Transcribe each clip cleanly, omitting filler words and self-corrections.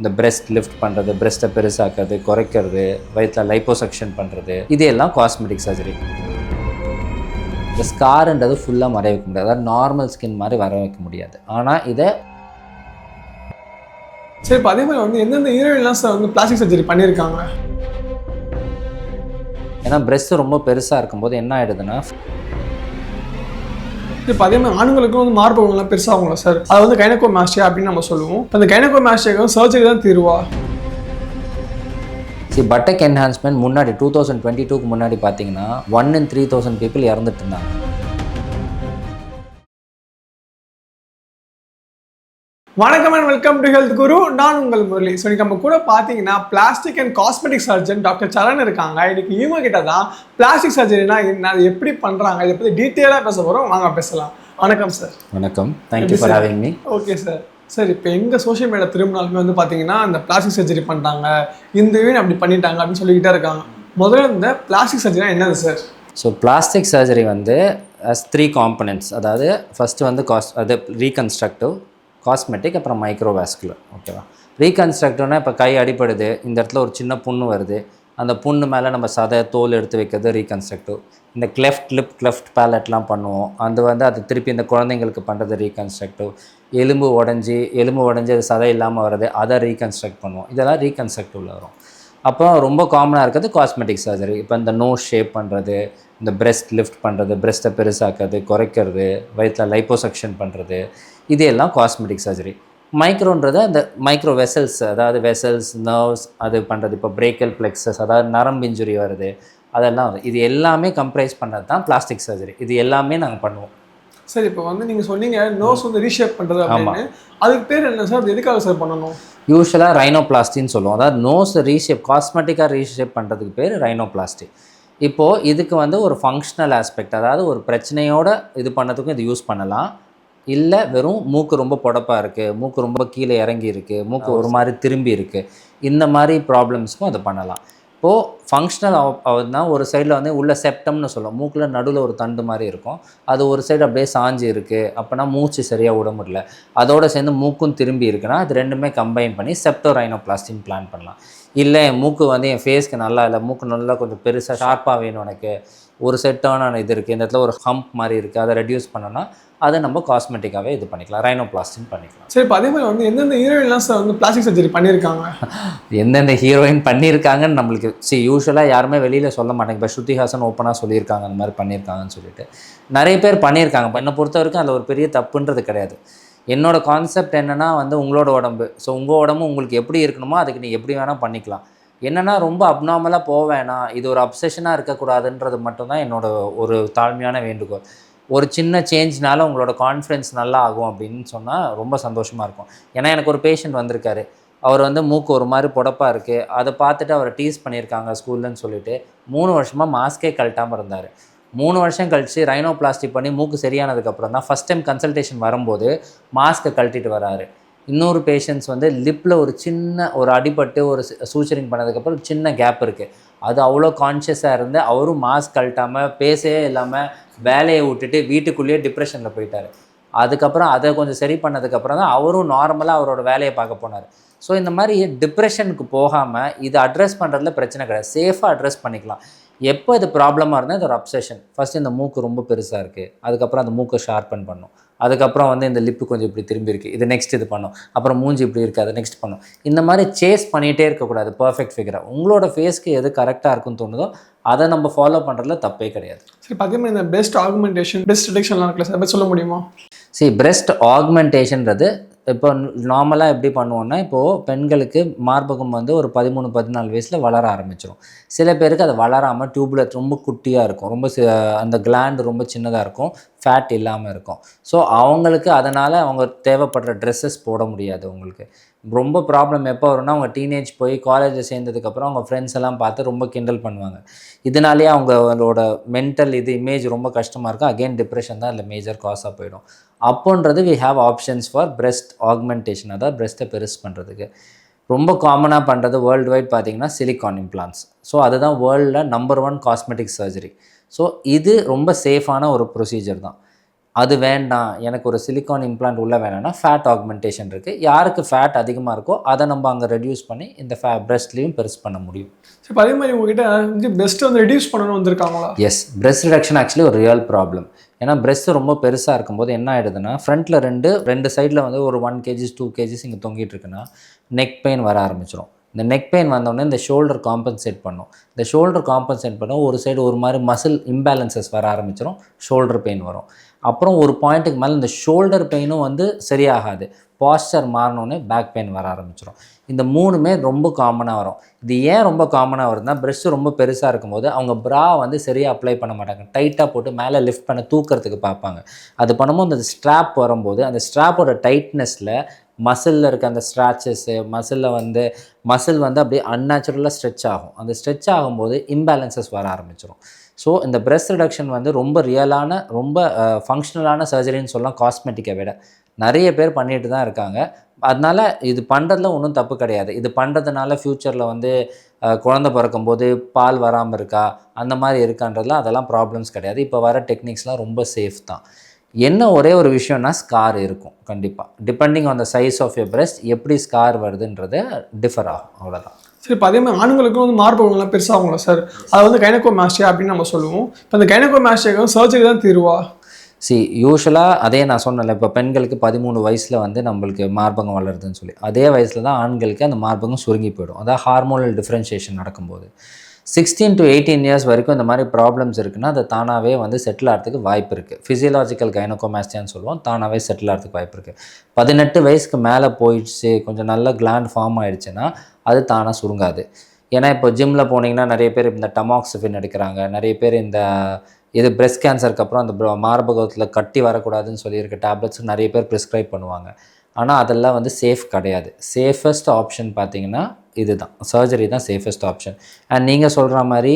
இந்த breast lift பண்ணுறது, பிரெஸ்ட்டை பெருசாக்குறது, குறைக்கிறது, வயிற்றில் லைப்போசக்ஷன் பண்ணுறது, இது எல்லாம் காஸ்மெட்டிக் சர்ஜரி. இந்த ஸ்கார்ன்றது ஃபுல்லாக மறைய வைக்க முடியாது, அதாவது நார்மல் ஸ்கின் மாதிரி வர வைக்க முடியாது. ஆனால் இதை சரி, இப்போ அதே மாதிரி எந்தெந்த ஹீரோயின்லாம் சார் பிளாஸ்டிக் சர்ஜரி பண்ணியிருக்காங்க? ஏன்னா பிரெஸ்ட் ரொம்ப பெருசாக இருக்கும்போது என்ன ஆகிடுதுன்னா, இப்போ அதே மாதிரி ஆண்களுக்கும் மார்பகங்கள்லாம் பெருசாகுங்களா சார்? அது கைனகோமாஸ்டியா அப்படின்னு நம்ம சொல்லுவோம். அந்த கைனகோமாஸ்டியாவுக்கு சர்ஜரி தான் தீர்வா? பட்டக் என்ஹான்ஸ்மெண்ட் முன்னாடி 2022க்கு முன்னாடி பார்த்தீங்கன்னா 1 in 3000 people இறந்துட்டு இருந்தாங்க. வணக்கம் and welcome to Health Guru. நான் உங்கள் முரளி. ஸோ இன்னைக்கு நம்ம கூட பார்த்தீங்கன்னா plastic and cosmetic surgeon doctor Charan இருக்காங்க. இன்னைக்கு இவங்க கிட்ட தான் பிளாஸ்டிக் சர்ஜரினா என்ன, அது எப்படி பண்ணுறாங்க, இதை பற்றி டீட்டெயிலாக பேச போகிறோம். வாங்க பேசலாம். வணக்கம் சார். வணக்கம், thank you for having me. Okay sir. Sir, இப்போ எங்கள் சோஷியல் மீடியா திரும்பினாலுமே பார்த்தீங்கன்னா இந்த பிளாஸ்டிக் சர்ஜரி பண்ணிட்டாங்க, இந்த வீண் அப்படி பண்ணிட்டாங்க அப்படின்னு சொல்லிக்கிட்டே இருக்காங்க. முதல்ல இந்த பிளாஸ்டிக் சர்ஜரினா என்னது சார்? So plastic surgery has 3 components. அதாவது ஃபஸ்ட்டு அது ரீகன்ஸ்ட்ரக்டிவ், காஸ்மெட்டிக், அப்புறம் மைக்ரோவாஸ்குலர். ஓகேவா? ரீகன்ஸ்ட்ரக்டிவ்னா இப்போ கை அடிப்படுது, இந்த இடத்துல ஒரு சின்ன புண்ணு வருது, அந்த புண்ணு மேலே நம்ம சதை தோல் எடுத்து வைக்கிறது ரீகன்ஸ்ட்ரக்டிவ். இந்த கிளெஃப்ட் லிப், கிளெஃப்ட் பேலட்லாம் பண்ணுவோம், அது திருப்பி இந்த குழந்தைங்களுக்கு பண்ணுறது ரீகன்ஸ்ட்ரக்டிவ். எலும்பு உடஞ்சி அது சதை இல்லாமல் வர்றது, அதை ரீகன்ஸ்ட்ரக்ட் பண்ணுவோம். இதெல்லாம் ரீகன்ஸ்ட்ரக்டிவில் வரும். அப்புறம் ரொம்ப காமனாக இருக்கிறது காஸ்மெட்டிக் சர்ஜரி. இப்போ இந்த நோஸ் ஷேப் பண்ணுறது, இந்த பிரெஸ்ட் லிஃப்ட் பண்ணுறது, பிரெஸ்ட்டை பெருசாக்குறது, குறைக்கிறது, வயிற்றில் லைப்போசக்ஷன் பண்ணுறது, இது எல்லாம் காஸ்மெட்டிக் சர்ஜரி. மைக்ரோன்றது அந்த மைக்ரோ வெசல்ஸ், அதாவது வெசல்ஸ், நர்வ்ஸ், அது பண்ணுறது. இப்போ பிரேக்கல் பிளெக்ஸஸ், அதாவது நரம்பு இன்ஜுரி வருது, அதெல்லாம் வருது. இது எல்லாமே கம்ப்ரைஸ் பண்ணுறது தான் பிளாஸ்டிக் சர்ஜரி. இது எல்லாமே நாங்கள் பண்ணுவோம். சார், இப்போ நீங்கள் சொன்னீங்க நோஸ் ரீஷேப் பண்ணுறது அப்படின்னு. அதுக்கு பேர் என்ன சார்? அது எதுக்காக சார் பண்ணணும்? யூஸ்வலாக ரைனோபிளாஸ்டின்னு சொல்லுவோம். அதாவது நோஸ் ரீஷேப், காஸ்மெட்டிக்காக ரீஷேப் பண்ணுறதுக்கு பேர் ரைனோபிளாஸ்டி. இப்போது இதுக்கு ஒரு ஃபங்க்ஷனல் ஆஸ்பெக்ட், அதாவது ஒரு பிரச்சனையோடு இது பண்ணதுக்கும் இது யூஸ் பண்ணலாம். இல்லை வெறும் மூக்கு ரொம்ப புடப்பாக இருக்குது, மூக்கு ரொம்ப கீழே இறங்கி இருக்குது, மூக்கு ஒரு மாதிரி திரும்பி இருக்குது, இந்த மாதிரி ப்ராப்ளம்ஸ்க்கும் அதை பண்ணலாம். இப்போது ஃபங்க்ஷனல் தான் ஒரு சைடில் உள்ள செப்டம்னு சொல்லுவோம். மூக்கில் நடுவில் ஒரு தண்டு மாதிரி இருக்கும், அது ஒரு சைடு அப்படியே சாஞ்சி இருக்குது, அப்போனா மூச்சு சரியாக விட முடியல, அதோடு சேர்ந்து மூக்கும் திரும்பி இருக்குன்னா அது ரெண்டுமே கம்பைன் பண்ணி செப்டோ ரைனோபிளாஸ்டின்னு பிளான் பண்ணலாம். இல்லை மூக்கு என் ஃபேஸ்க்கு நல்லா இல்லை, மூக்கு நல்லா கொஞ்சம் பெருசாக ஷார்ப்பாக வேணும், எனக்கு ஒரு செட்டான இது இருக்குது, இந்த இடத்துல ஒரு ஹம்ப் மாதிரி இருக்குது, அதை ரெடியூஸ் பண்ணோன்னா அதை நம்ம காஸ்மெட்டிக்காகவே இது பண்ணிக்கலாம், ரைனோபிளாஸ்டின் பண்ணிக்கலாம். சரி, இப்போ அதே மாதிரி எந்தெந்த ஹீரோயின்லாம் சார் பிளாஸ்டிக் சர்ஜரி பண்ணியிருக்காங்க? எந்தெந்த ஹீரோயின் பண்ணியிருக்காங்கன்னு நம்மளுக்கு யூஸ்வலாக யாருமே வெளியில் சொல்ல மாட்டாங்க. இப்போ ஸ்ருதிஹாசன் ஓப்பனாக சொல்லியிருக்காங்க அந்த மாதிரி பண்ணியிருக்காங்கன்னு சொல்லிட்டு நிறைய பேர் பண்ணியிருக்காங்க. என்னை பொறுத்த வரைக்கும் அதில் ஒரு பெரிய தப்புன்றது கிடையாது. என்னோடய கான்செப்ட் என்னென்னா உங்களோட உடம்பு, ஸோ உங்கள் உடம்பு உங்களுக்கு எப்படி இருக்கணுமோ அதுக்கு நீ எப்படி வேணால் பண்ணிக்கலாம். என்னென்னா ரொம்ப அப்நார்மலாக போக வேணாம், இது ஒரு அப்சஷனாக இருக்கக்கூடாதுன்றது மட்டும்தான் என்னோடய ஒரு தாழ்மையான வேண்டுகோள். ஒரு சின்ன சேஞ்ச்னால உங்களோட கான்ஃபிடென்ஸ் நல்லா ஆகும் அப்படின்னு சொன்னால் ரொம்ப சந்தோஷமாக இருக்கும். ஏன்னா எனக்கு ஒரு பேஷண்ட் வந்திருக்காரு, அவர் மூக்கு ஒரு மாதிரி புடப்பாக இருக்குது, அதை பார்த்துட்டு அவரை டீஸ் பண்ணியிருக்காங்க ஸ்கூல்லன்னு சொல்லிட்டு 3 வருஷமாக மாஸ்கே கழட்டாமல் இருந்தார். 3 வருஷம் கழித்து ரைனோபிளாஸ்டி பண்ணி மூக்கு சரியானதுக்கப்புறம் தான் ஃபஸ்ட் டைம் கன்சல்டேஷன் வரும்போது மாஸ்க்கை கழட்டிட்டு வராரு. இன்னொரு பேஷண்ட்ஸ் லிப்பில் ஒரு சின்ன அடிபட்டு ஒரு சூச்சரிங் பண்ணதுக்கப்புறம் சின்ன கேப் இருக்குது, அது அவ்வளோ கான்ஷியஸாக இருந்து அவரும் மாஸ்க் கழட்டாமல் பேசவே இல்லாமல் வேலையை விட்டுட்டு வீட்டுக்குள்ளேயே டிப்ரெஷனில் போயிட்டார். அதுக்கப்புறம் அதை கொஞ்சம் சரி பண்ணதுக்கப்புறம் தான் அவரும் நார்மலாக அவரோட வேலையை பார்க்க போனார். ஸோ இந்த மாதிரி டிப்ரெஷனுக்கு போகாமல் இதை அட்ரெஸ் பண்ணுறதுல பிரச்சனை கிடையாது, சேஃபாக அட்ரெஸ் பண்ணிக்கலாம். எப்போ இது ப்ராப்ளமாக இருந்தால் இது ஒரு அப்சஷன். ஃபஸ்ட்டு இந்த மூக்கு ரொம்ப பெருசாக இருக்குது, அதுக்கப்புறம் அந்த மூக்கை ஷார்ப்பன் பண்ணும், அதுக்கப்புறம் இந்த லிப்பு கொஞ்சம் இப்படி திரும்பி இருக்குது, இது நெக்ஸ்ட் இது பண்ணும், அப்புறம் மூஞ்சி இப்படி இருக்குது, அதை நெக்ஸ்ட் பண்ணும். இந்த மாதிரி சேஸ் பண்ணிகிட்டே இருக்கக்கூடாது பர்ஃபெக்ட் ஃபிகராக. உங்களோட ஃபேஸ்க்கு எது கரெக்டாக இருக்குன்னு தோணுதோ அதை நம்ம ஃபாலோ பண்ணுறதுல தப்பே கிடையாது. சரி, பார்த்தீங்கன்னா இந்த பெஸ்ட் ஆகுமெண்டேஷன், பெஸ்ட் ரிடக்ஷன்லாம் இருக்குல்ல சார், அதை சொல்ல முடியுமா? பிரெஸ்ட் ஆகுமெண்டேஷன்றது இப்போ நார்மலாக எப்படி பண்ணுவோன்னா, இப்போது பெண்களுக்கு மார்பகம் ஒரு 13-14 வயசில் வளர ஆரம்பிச்சிடும். சில பேருக்கு அது வளராமல் டியூப்ல ரொம்ப குட்டியாக இருக்கும், ரொம்ப அந்த கிளாண்டு ரொம்ப சின்னதாக இருக்கும், ஃபேட் இல்லாமல் இருக்கும். ஸோ அவங்களுக்கு அதனால் அவங்க தேவைப்படுற ட்ரெஸ்ஸஸ் போட முடியாது. உங்களுக்கு ரொம்ப ப்ராப்ளம் எப்போ வரும்னா, அவங்க டீனேஜ் போய் காலேஜில் சேர்ந்ததுக்கப்புறம் அவங்க ஃப்ரெண்ட்ஸ் எல்லாம் பார்த்து ரொம்ப கிண்டல் பண்ணுவாங்க. இதனாலேயே அவங்களோட மென்டல் இமேஜ் ரொம்ப கஷ்டமாக இருக்கும். அகெயின் டிப்ரெஷன் தான் அதில் மேஜர் காஸாக போயிடும். அப்போன்றது we have options for breast augmentation, அதாவது பிரெஸ்ட்டை பெருசு பண்ணுறதுக்கு. ரொம்ப காமனாக பண்ணுறது வேர்ல்டு வைட் பார்த்திங்கன்னா சிலிகான் இம்ப்ளான்ஸ். ஸோ அதுதான் வேர்ல்டில் நம்பர் 1 காஸ்மெட்டிக் சர்ஜரி. ஸோ இது ரொம்ப சேஃபான ஒரு ப்ரொசீஜர் தான். அது வேண்டாம், எனக்கு ஒரு சிலிக்கான் இம்ப்ளான்ட் உள்ள வேணாம்னா ஃபேட் ஆக்மெண்டேஷன் இருக்குது. யாருக்கு ஃபேட் அதிகமாக இருக்கோ அதை நம்ம அங்கே ரெடியூஸ் பண்ணி இந்த பிரெஸ்ட்லேயும் பெருசு பண்ண முடியும். இப்போ அதே மாதிரி உங்ககிட்ட வந்து பெஸ்ட்டு வந்து ரெடியூஸ் பண்ணணும்னு வந்திருக்காங்களா? எஸ், பிரெஸ்ட் ரிடக்ஷன் ஆக்சுவலி ஒரு ரியல் ப்ராப்ளம். ஏன்னா பிரெஸ்ட் ரொம்ப பெருசாக இருக்கும்போது என்ன ஆகிடுதுன்னா, ஃப்ரண்ட்டில் ரெண்டு சைடில் வந்து ஒரு 1 kg 2 kg இங்கே தொங்கிட்டு இருக்குன்னா நெக் பெயின் வர ஆரம்பிச்சிடும். இந்த நெக் பெயின் வந்தோடனே இந்த ஷோல்டர் காம்பன்சேட் பண்ணும். இந்த ஷோல்டர் காம்பன்சேட் பண்ண ஒரு சைடு ஒரு மாதிரி மசில் இம்பேலன்சஸ் வர ஆரம்பிச்சிடும், ஷோல்டர் பெயின் வரும். அப்புறம் ஒரு பாயிண்ட்டுக்கு மேலே இந்த ஷோல்டர் பெயினும் வந்து சரியாகாது, பாஸ்டர் மாறினோடனே பேக் பெயின் வர ஆரம்பிச்சிடும். இந்த 3மே ரொம்ப காமனாக வரும். இது ஏன் ரொம்ப காமனாக வருதுன்னா, பிரெஸ்ட் ரொம்ப பெருசாக இருக்கும்போது அவங்க ப்ரா வந்து சரியாக அப்ளை பண்ண மாட்டாங்க, டைட்டாக போட்டு மேலே லிஃப்ட் பண்ண தூக்கிறதுக்கு பார்ப்பாங்க. அது பண்ணும்போது அந்த ஸ்ட்ராப் வரும்போது அந்த ஸ்ட்ராப்போட டைட்னஸில் மசிலில் இருக்க அந்த ஸ்ட்ராச்சஸ்ஸு மசில் வந்து அப்படியே அன்நேச்சுரலாக ஸ்ட்ரெச் ஆகும். அந்த ஸ்ட்ரெச் ஆகும்போது இம்பேலன்சஸ் வர ஆரம்பிச்சிடும். ஸோ இந்த பிரெஸ்ட் ரிடக்ஷன் வந்து ரொம்ப ரியலான ரொம்ப ஃபங்க்ஷனலான சர்ஜரின்னு சொல்லலாம். காஸ்மெட்டிக்கை விட நிறைய பேர் பண்ணிட்டு தான் இருக்காங்க. அதனால் இது பண்ணுறதுல ஒன்றும் தப்பு கிடையாது. இது பண்ணுறதுனால ஃப்யூச்சரில் வந்து குழந்தை பிறக்கும்போது பால் வராமல் இருக்கா அந்த மாதிரி இருக்கான்றதுலாம் அதெல்லாம் ப்ராப்ளம்ஸ் கிடையாது. இப்போ வர டெக்னிக்ஸ்லாம் ரொம்ப சேஃப் தான். என்ன ஒரே ஒரு விஷயம்னா ஸ்கார் இருக்கும் கண்டிப்பாக. Depending on the size of your breast எப்படி ஸ்கார் வருதுன்றது டிஃபர் ஆகும், அவ்வளோதான். சரி, இப்போ அதே மாதிரி ஆண்களுக்கும் வந்து மார்பகங்கள்லாம் பெருசாகுங்களா சார்? அதை வந்து கைனகோமாஸ்டியா அப்படின்னு நம்ம சொல்லுவோம். இப்போ அந்த கைனகோமாஸ்டியாவுக்கு சர்ஜரி தான் தீர்வா? யூஸ்வலாக அதே நான் சொன்னேன்ல, இப்போ பெண்களுக்கு 13 வயசில் வந்து நம்மளுக்கு மார்பகம் வளருதுன்னு சொல்லி, அதே வயசில் தான் ஆண்களுக்கு அந்த மார்பகம் சுருங்கி போயிடும். அதாவது ஹார்மோனல் டிஃப்ரென்ஷியேஷன் நடக்கும்போது 16 to 18 இயர்ஸ் வரைக்கும் இந்த மாதிரி ப்ராப்ளம்ஸ் இருக்குன்னா அது தானாகவே வந்து செட்டில் ஆகிறதுக்கு வாய்ப்பு இருக்குது. ஃபிசியலாஜிக்கல் கைனகோமாஸ்டியான்னு சொல்லுவோம், தானாகவே செட்டில் ஆகிறதுக்கு வாய்ப்பு இருக்குது. 18 வயசுக்கு மேலே போயிடுச்சு, கொஞ்சம் நல்ல கிளாண்ட் ஃபார்ம் ஆகிடுச்சுன்னா அது தானாக சுருங்காது. ஏன்னா இப்போ ஜிம்மில் போனீங்கன்னா நிறைய பேர் இந்த டமாக்சிஃபின் எடுக்கிறாங்க, நிறைய பேர் இந்த பிரெஸ்ட் கேன்சருக்கு அப்புறம் அந்த மார்பகத்தில் கட்டி வரக்கூடாதுன்னு சொல்லியிருக்க டேப்லெட்ஸ் நிறைய பேர் ப்ரிஸ்கிரைப் பண்ணுவாங்க. ஆனால் அதெல்லாம் வந்து சேஃப் கிடையாது. சேஃபஸ்ட் ஆப்ஷன் பார்த்தீங்கன்னா இதுதான், சர்ஜரி தான் சேஃபஸ்ட் ஆப்ஷன். அண்ட் நீங்கள் சொல்கிற மாதிரி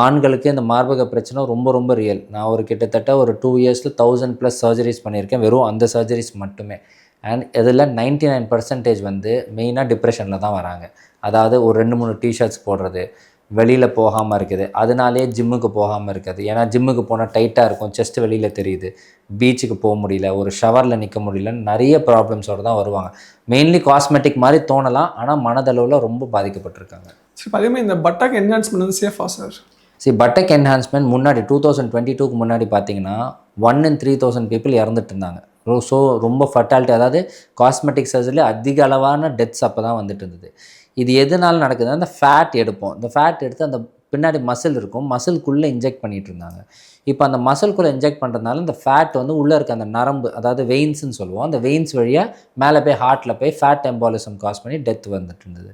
ஆண்களுக்கு இந்த மார்பக பிரச்சனை ரொம்ப ரொம்ப ரியல். நான் கிட்டத்தட்ட ஒரு 2 இயர்ஸில் 1000+ சர்ஜரிஸ் பண்ணியிருக்கேன், வெறும் அந்த சர்ஜரிஸ் மட்டுமே. அண்ட் இதில் 99% வந்து மெயினாக டிப்ரெஷனில் தான் வராங்க. அதாவது ஒரு 2-3 டிஷர்ட்ஸ் போடுறது, வெளியில் போகாமல் இருக்குது, அதனாலே ஜிம்முக்கு போகாமல் இருக்குது. ஏன்னா ஜிம்முக்கு போனால் டைட்டாக இருக்கும், செஸ்ட்டு வெளியில் தெரியுது, பீச்சுக்கு போக முடியல, ஒரு ஷவரில் நிற்க முடியலன்னு நிறைய ப்ராப்ளம்ஸோடு தான் வருவாங்க. மெயின்லி காஸ்மெட்டிக் மாதிரி தோணலாம், ஆனால் மனதளவில் ரொம்ப பாதிக்கப்பட்டிருக்காங்க. சரி, அதே மாதிரி இந்த பட்டக் என்ஹான்ஸ்மெண்ட் வந்து சேஃபா சார்? பட்டக் என்ஹான்ஸ்மெண்ட் முன்னாடி 2022க்கு முன்னாடி பார்த்தீங்கன்னா 1 in 3000 பீப்புள் இறந்துட்டு இருந்தாங்க. ஸோ ரொம்ப ஃபர்டாலிட்டி, அதாவது காஸ்மெட்டிக் சர்ஜரியில் அதிக அளவான டெத்ஸ் அப்போ தான் வந்துட்டு இருந்தது. இது எதனால நடக்குதுன்னா, அந்த ஃபேட் எடுப்போம், இந்த ஃபேட் எடுத்து அந்த பின்னாடி மசில் இருக்கும், மசில்குள்ளே இன்ஜெக்ட் பண்ணிகிட்டு இருந்தாங்க. இப்போ அந்த மசில்குள்ளே இன்ஜெக்ட் பண்ணுறதுனால இந்த ஃபேட் வந்து உள்ளே இருக்க அந்த நரம்பு, அதாவது வெயின்ஸ்ன்னு சொல்லுவோம், அந்த வெயின்ஸ் வழியாக மேலே போய் ஹார்ட்டில் போய் ஃபேட் எம்பாலிசம் காஸ் பண்ணி டெத் வந்துட்டு இருந்தது.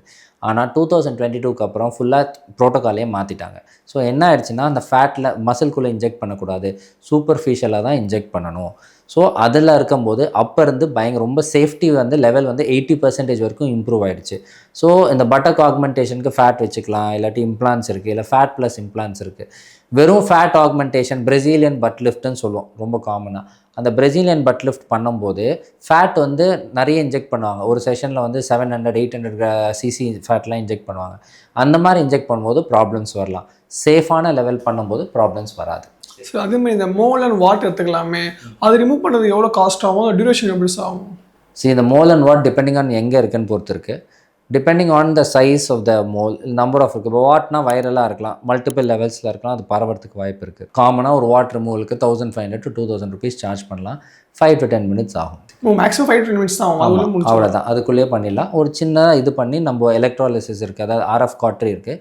ஆனால் 2022க்கு அப்புறம் ஃபுல்லாக ப்ரோட்டோக்காலே மாற்றிட்டாங்க. ஸோ என்ன ஆயிடுச்சுன்னா, அந்த ஃபேட்டில் மசில்குள்ளே இன்ஜெக்ட் பண்ணக்கூடாது, சூப்பர்ஃபிஷியலாக தான் இன்ஜெக்ட் பண்ணணும். ஸோ அதில் இருக்கும்போது அப்போ இருந்து ரொம்ப சேஃப்டி வந்து லெவல் வந்து 80% வரைக்கும் இம்ப்ரூவ் ஆகிடுச்சு. ஸோ இந்த பட்டக் ஆக்மெண்டேஷனுக்கு ஃபேட் வச்சுக்கலாம், இல்லாட்டி இம்ப்ளான்ஸ் இருக்குது, இல்லை ஃபேட் ப்ளஸ் இம்ப்ளான்ஸ் இருக்குது. வெறும் ஃபேட் ஆக்மெண்டேஷன் பிரசீலியன் பட் லிஃப்ட்னு சொல்லுவோம் ரொம்ப காமனாக. அந்த பிரசீலியன் பட் லிஃப்ட் பண்ணும்போது ஃபேட் வந்து நிறைய இன்ஜெக்ட் பண்ணுவாங்க. ஒரு செஷனில் வந்து 700-800 cc ஃபேட்லாம் இன்ஜெக்ட் பண்ணுவாங்க. அந்த மாதிரி இன்ஜெக்ட் பண்ணும்போது ப்ராப்ளம்ஸ் வரலாம். சேஃபான லெவல் பண்ணும்போது ப்ராப்ளம்ஸ் வராது. ஸோ அதே மாதிரி இந்த மோல் அண்ட் வாட் எடுத்துக்கலாமே, அது ரிமூவ் பண்ணுறது எவ்வளோ காஸ்ட் ஆகும், டியூரேஷன் எப்படி ஆகும்? இந்த mole and wart depending on எங்கே இருக்குன்னு பொறுத்து இருக்குது. Depending on the size of the mole, number of இருக்குது. இப்போ வாட்னா வைரலாக இருக்கலாம், மல்டிபிள் லெவல்ஸில் இருக்கலாம், அது பரவறதுக்கு வாய்ப்பு இருக்குது. காமனாக ஒரு வாட் ரிமூவலுக்கு 1500 to 2000 rupees சார்ஜ் பண்ணலாம். 5 to 10 minutes ஆகும். மேக்ஸிமம் 5 to 10 minutes தான் ஆகும். அவ்வளோதான், அதுக்குள்ளேயே பண்ணிடலாம். ஒரு சின்ன இது பண்ணி நம்ம எலக்ட்ராலிசிஸ் இருக்குது, அதாவது RF காட்ரி இருக்குது,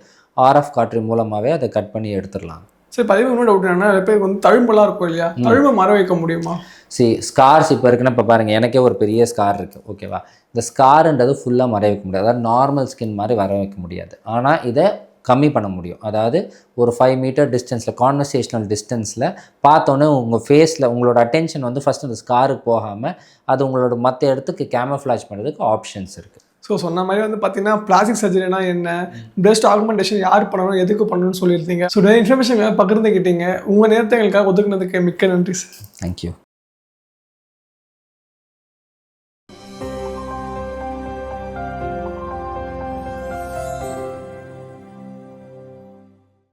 RF காட்ரி மூலமாகவே அதை கட் பண்ணி எடுத்துடலாம். சரி, பதிவு இன்னும் டவுட் என்னன்னா, நிறைய பேருக்கு வந்து தழும்பெல்லாம் இருக்கும் இல்லையா, தழும்பை மற வைக்க முடியுமா? ஸ்கார்ஸ் இப்போ இருக்குன்னா, இப்போ பாருங்கள், எனக்கே ஒரு பெரிய ஸ்கார் இருக்குது, ஓகேவா? இந்த ஸ்காருன்றது ஃபுல்லாக மற வைக்க முடியாது, அதாவது நார்மல் ஸ்கின் மாதிரி வர வைக்க முடியாது. ஆனால் இதை கம்மி பண்ண முடியும். அதாவது ஒரு 5 meter டிஸ்டன்ஸில், கான்வர்சேஷனல் டிஸ்டன்ஸில் பார்த்தோன்னே உங்கள் ஃபேஸில் உங்களோட அட்டென்ஷன் வந்து ஃபஸ்ட்டு அந்த ஸ்காருக்கு போகாமல் அது உங்களோட மற்ற இடத்துக்கு கேமஃப்ளாஜ் பண்ணுறதுக்கு ஆப்ஷன்ஸ் இருக்குது. ஸோ சொன்ன மாதிரி வந்து பார்த்தீங்கன்னா, பிளாஸ்டிக் சர்ஜரினா என்ன, பிரெஸ்ட் ஆக்மெண்டேஷன் யார் பண்ணணும், எதுக்கு பண்ணணும்னு சொல்லியிருந்தீங்க. ஸோ நிறைய இன்ஃபர்மேஷன் பகிர்ந்துக்கிட்டீங்க. உங்கள் நேரத்தை எங்களுக்காக ஒதுக்குனதுக்கு மிக்க நன்றி சார். தேங்க்யூ.